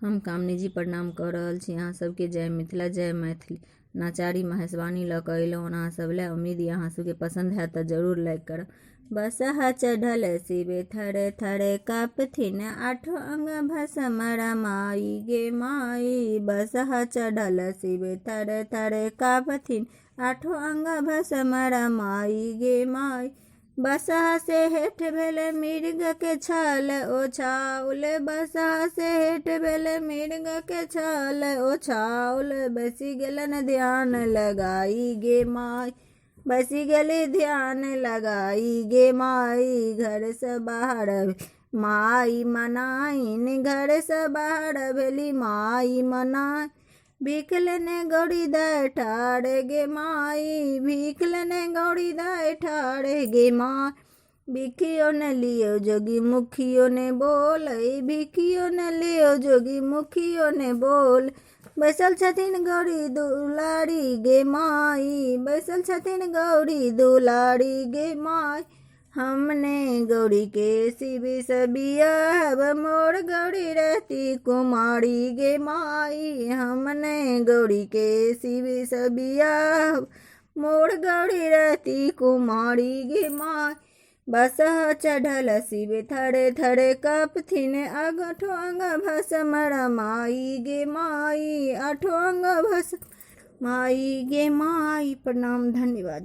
हम कामनी जी प्रणाम कऽ रहल छी अहाँ सबके। जय मिथिला जय मैथिली। नाचारी महेशवाणी लऽ कऽ अयलहुँ अहाँ सब लए। उम्मीद यऽ अहाँ सबके पसंद हैत तऽ जरूर लाइक करब। बसहा चढ़ल शिवे थरे थरे कापथिन, आठो अंग भस्मरा माई गे माई। बसहा चढ़ल शिवे थरे थरे कापथिन, आठो अंग भस्मरा माई गे माई। बसहा से हेठ भेले मृग के छाल ओछाउल, बसहा से हेठ भेले मृग के छाल ओछाउल। बसी गेलन ध्यान लगाई गे माई, बसी गेली ध्यान लगाई गे माई। घर से बाहर माई मनाइन, घर से बाहर भेली माई मनाई। भीख लेने गौरी दाय ठाड़ गे माई, भीख लेने गौरी दाय ठाड़ गे माई। भिखियो ने लियो जोगी मुखियो ने बोल, भिखियो ने लियो जोगी मुखियो ने बोल। बैसल छथिन गौरी दुलारी गे माई, बैसल छथिन गौरी दुलारी गे माई। हमने गौरी के शिव से बियाहब, मोर गौरी रहती कुमारी गे माई। हमने गौरी के शिव से बियाहब, मोर गौरी रहती कुमारी गे माई। बसहा चढ़ल शिव थरे थरे कापथिन, आठो अंग भस्मरा माई गे माई। आठो अंग भस्म माई गे माई। प्रणाम, धन्यवाद।